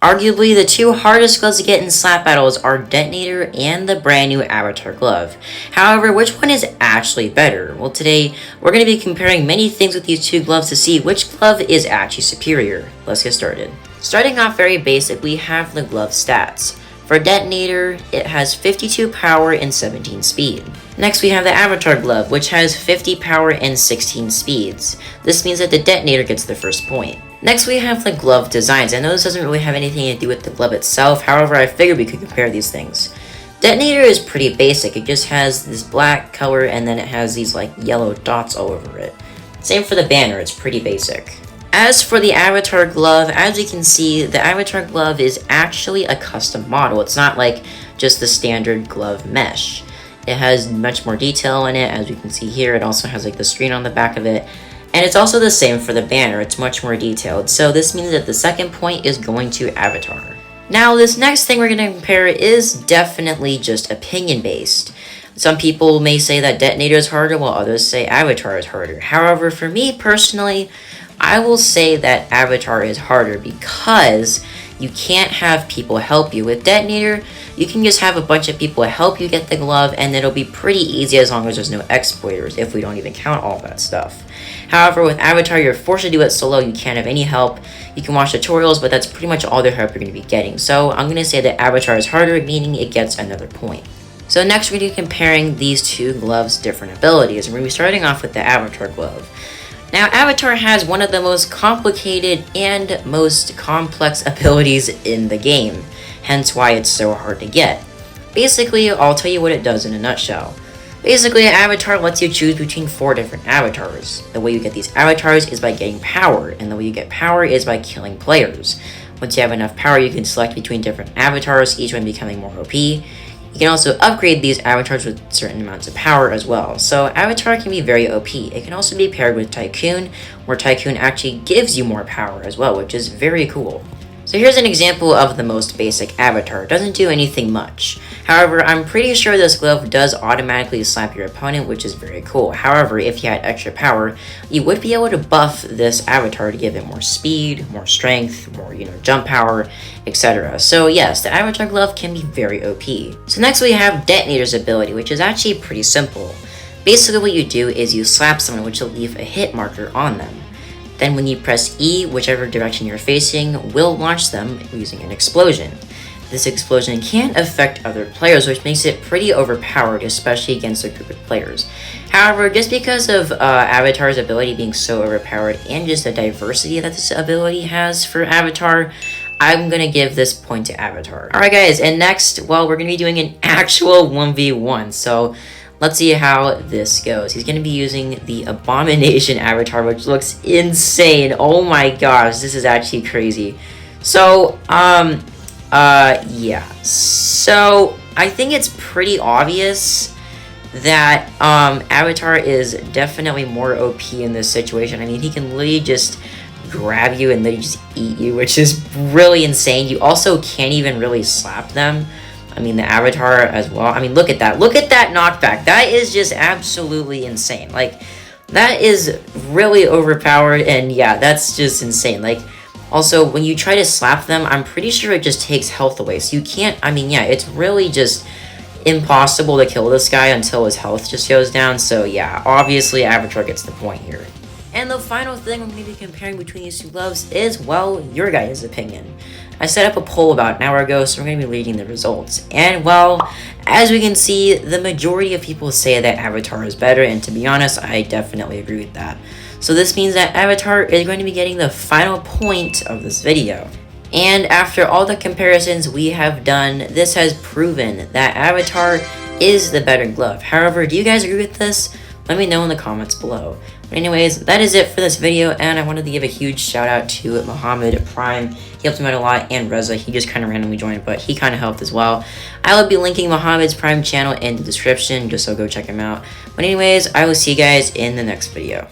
Arguably, the two hardest gloves to get in slap battles are Detonator and the brand new Avatar glove. However, which one is actually better? Well, today, we're going to be comparing many things with these two gloves to see which glove is actually superior. Let's get started. Starting off very basic, we have the glove stats. For Detonator, it has 52 power and 17 speed. Next, we have the Avatar glove, which has 50 power and 16 speeds. This means that the Detonator gets the first point. Next, we have the glove designs. I know this doesn't really have anything to do with the glove itself, however, I figured we could compare these things. Detonator is pretty basic. It just has this black color and then it has these like yellow dots all over it. Same for the banner, it's pretty basic. As for the Avatar glove, as you can see, the Avatar glove is actually a custom model. It's not like just the standard glove mesh. It has much more detail in it, as you can see here. It also has like the screen on the back of it. And it's also the same for the banner. It's much more detailed. So this means that the second point is going to Avatar. Now, this next thing we're going to compare is definitely just opinion based. Some people may say that Detonator is harder, while others say Avatar is harder. However, for me personally, I will say that Avatar is harder because you can't have people help you. With Detonator, you can just have a bunch of people help you get the glove, and it'll be pretty easy as long as there's no exploiters, if we don't even count all that stuff. However, with Avatar, you're forced to do it solo. You can't have any help. You can watch tutorials, but that's pretty much all the help you're going to be getting. So I'm going to say that Avatar is harder, meaning it gets another point. So next, we're going to be comparing these two gloves' different abilities. And we're going to be starting off with the Avatar glove. Now, Avatar has one of the most complicated and most complex abilities in the game, hence why it's so hard to get. Basically, I'll tell you what it does in a nutshell. Basically, Avatar lets you choose between 4 different avatars. The way you get these avatars is by getting power, and the way you get power is by killing players. Once you have enough power, you can select between different avatars, each one becoming more OP. You can also upgrade these avatars with certain amounts of power as well. So Avatar can be very OP. It can also be paired with Tycoon, where Tycoon actually gives you more power as well, which is very cool. So here's an example of the most basic avatar. It doesn't do anything much. However, I'm pretty sure this glove does automatically slap your opponent, which is very cool. However, if you had extra power, you would be able to buff this avatar to give it more speed, more strength, more, jump power, etc. So yes, the Avatar glove can be very OP. So next we have Detonator's ability, which is actually pretty simple. Basically what you do is you slap someone, which will leave a hit marker on them. Then when you press E, whichever direction you're facing will launch them using an explosion. This explosion can affect other players, which makes it pretty overpowered, especially against a group of players. However, just because of Avatar's ability being so overpowered and just the diversity that this ability has for Avatar, I'm going to give this point to Avatar. Alright guys, and next, well, we're going to be doing an actual 1v1, so let's see how this goes. He's going to be using the Abomination avatar, which looks insane. Oh my gosh, this is actually crazy. So, yeah. So, I think it's pretty obvious that Avatar is definitely more OP in this situation. I mean, he can literally just grab you and then just eat you, which is really insane. You also can't even really slap them. I mean, the Avatar as well. I mean, look at that. Look at that knockback. That is just absolutely insane. Like, that is really overpowered, and yeah, that's just insane. Like, also, when you try to slap them, I'm pretty sure it just takes health away. So you can't, I mean, yeah, it's really just impossible to kill this guy until his health just goes down. So yeah, obviously, Avatar gets the point here. And the final thing I'm going to be comparing between these two gloves is, well, your guys' opinion. I set up a poll about an hour ago, so we're going to be reading the results. And, well, as we can see, the majority of people say that Avatar is better, and to be honest, I definitely agree with that. So this means that Avatar is going to be getting the final point of this video. And after all the comparisons we have done, this has proven that Avatar is the better glove. However, do you guys agree with this? Let me know in the comments below. But anyways, that is it for this video, and I wanted to give a huge shout out to Muhammad Prime. He helped me out a lot, and Reza, he just kind of randomly joined, but he kind of helped as well. I will be linking Muhammad's Prime channel in the description, just so go check him out. But anyways, I will see you guys in the next video.